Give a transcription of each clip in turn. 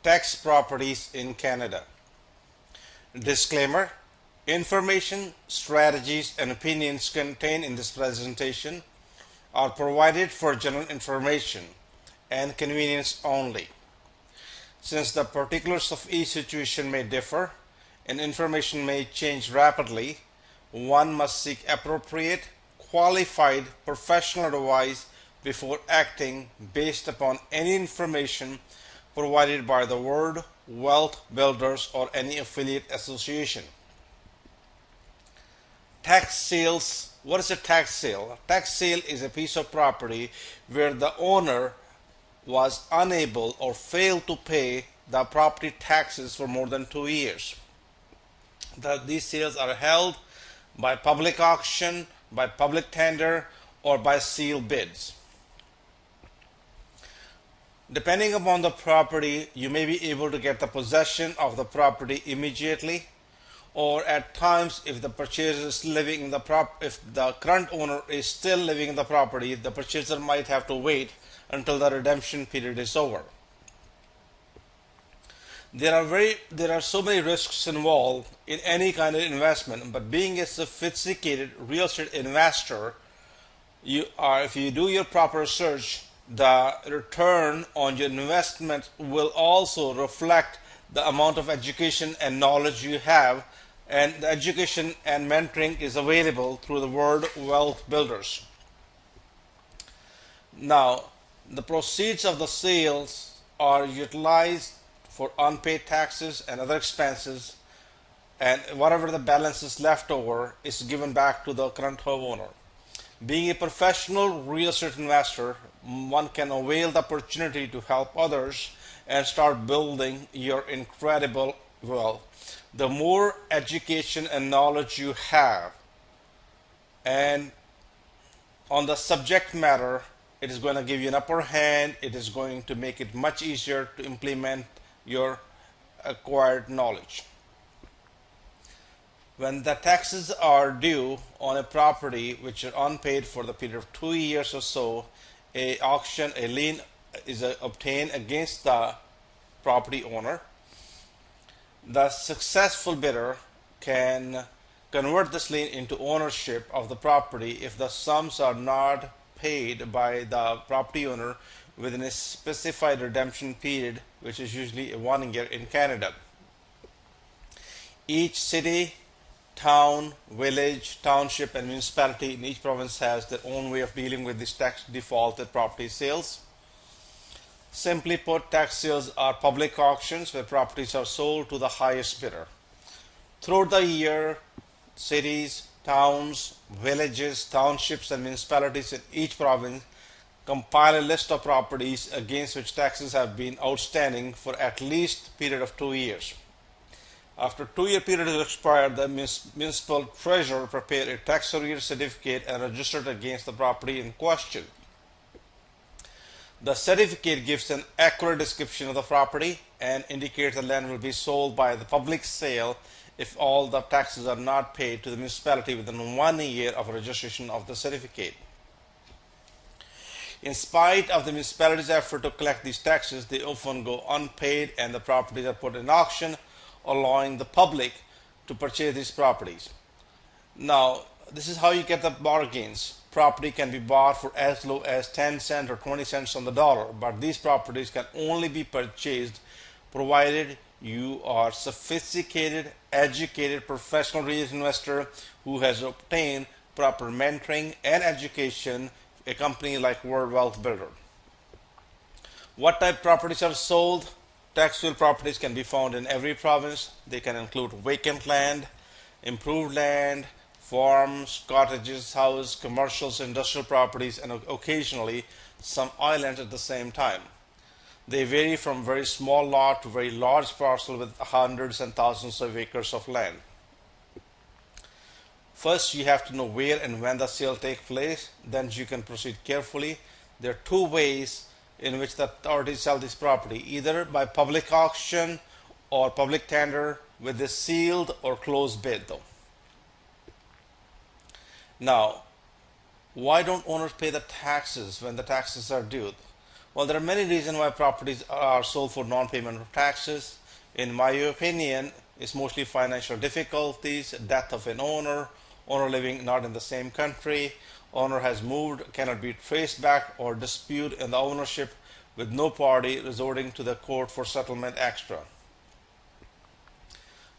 Tax properties in Canada. Disclaimer: information, strategies, and opinions contained in this presentation are provided for general information and convenience only. Since the particulars of each situation may differ and information may change rapidly, one must seek appropriate, qualified professional advice before acting based upon any information provided by the World Wealth Builders or any affiliate association. Tax sales. What is a tax sale? A tax sale is a piece of property where the owner was unable or failed to pay the property taxes for more than 2 years. These sales are held by public auction, by public tender, or by sealed bids. Depending upon the property, you may be able to get the possession of the property immediately, or at times, if the purchaser is living in if the current owner is still living in the property, the purchaser might have to wait until the redemption period is over. There are so many risks involved in any kind of investment, but being a sophisticated real estate investor, if you do your proper research, the return on your investment will also reflect the amount of education and knowledge you have, and the education and mentoring is available through the World Wealth Builders. Now, the proceeds of the sales are utilized for unpaid taxes and other expenses, and whatever the balance is left over is given back to the current homeowner. Being a professional real estate investor, one can avail the opportunity to help others and start building your incredible wealth. The more education and knowledge you have and on the subject matter, it is going to give you an upper hand. It is going to make it much easier to implement your acquired knowledge. When the taxes are due on a property which are unpaid for the period of 2 years or so, a lien is obtained against the property owner. The successful bidder can convert this lien into ownership of the property if the sums are not paid by the property owner within a specified redemption period, which is usually 1 year in Canada. Each city, town, village, township, and municipality in each province has their own way of dealing with these tax defaulted property sales. Simply put, tax sales are public auctions where properties are sold to the highest bidder. Throughout the year, cities, towns, villages, townships, and municipalities in each province compile a list of properties against which taxes have been outstanding for at least a period of 2 years. After 2-year period is expired, the municipal treasurer prepares a tax arrears certificate and registers it against the property in question. The certificate gives an accurate description of the property and indicates the land will be sold by the public sale if all the taxes are not paid to the municipality within 1 year of registration of the certificate. In spite of the municipality's effort to collect these taxes, they often go unpaid and the properties are put in auction, allowing the public to purchase these properties. Now, this is how you get the bargains. Property can be bought for as low as 10 cents or 20 cents on the dollar, but these properties can only be purchased provided you are sophisticated, educated, professional real estate investor who has obtained proper mentoring and education, a company like World Wealth Builder. What type of properties are sold? Taxable properties can be found in every province. They can include vacant land, improved land, farms, cottages, houses, commercials, industrial properties, and occasionally some islands at the same time. They vary from very small lot to very large parcel with hundreds and thousands of acres of land. First, you have to know where and when the sale takes place. Then you can proceed carefully. There are 2 ways in which the authorities sell this property, either by public auction or public tender with a sealed or closed bid though. Now, why don't owners pay the taxes when the taxes are due? Well, there are many reasons why properties are sold for non-payment of taxes. In my opinion, it's mostly financial difficulties, death of an owner living not in the same country, owner has moved, cannot be traced back, or dispute in the ownership with no party resorting to the court for settlement extra.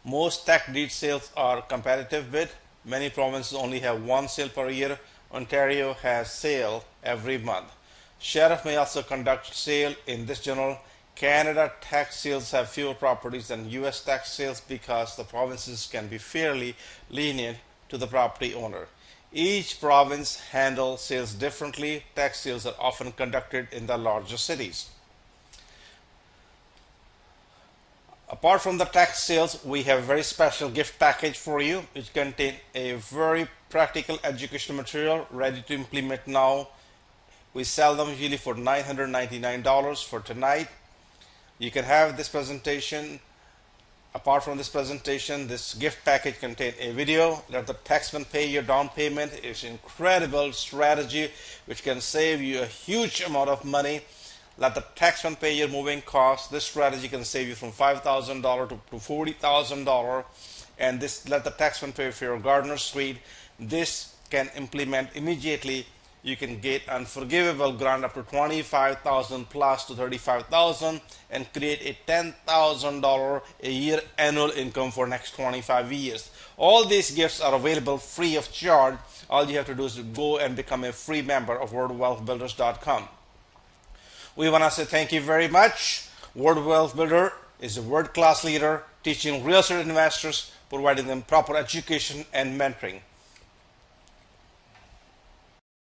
Most tax deed sales are competitive bid. Many provinces only have one sale per year. Ontario has sale every month. Sheriff may also conduct sale in this journal. Canada tax sales have fewer properties than US tax sales because the provinces can be fairly lenient to the property owner. Each province handles sales differently. Tax sales are often conducted in the larger cities. Apart from the tax sales, we have a very special gift package for you, which contains a very practical educational material ready to implement now. We sell them usually for $999 for tonight. You can have this presentation. Apart from this presentation, this gift package contains a video. Let the taxman pay your down payment. It's an incredible strategy which can save you a huge amount of money. Let the taxman pay your moving costs. This strategy can save you from $5,000 to $40,000. And this let the taxman pay for your gardener suite. This can implement immediately. You can get unforgivable grant up to $25,000 plus to $35,000 and create a $10,000 a year annual income for next 25 years. All these gifts are available free of charge. All you have to do is go and become a free member of worldwealthbuilders.com. We want to say thank you very much. World Wealth Builder is a world-class leader teaching real estate investors, providing them proper education and mentoring.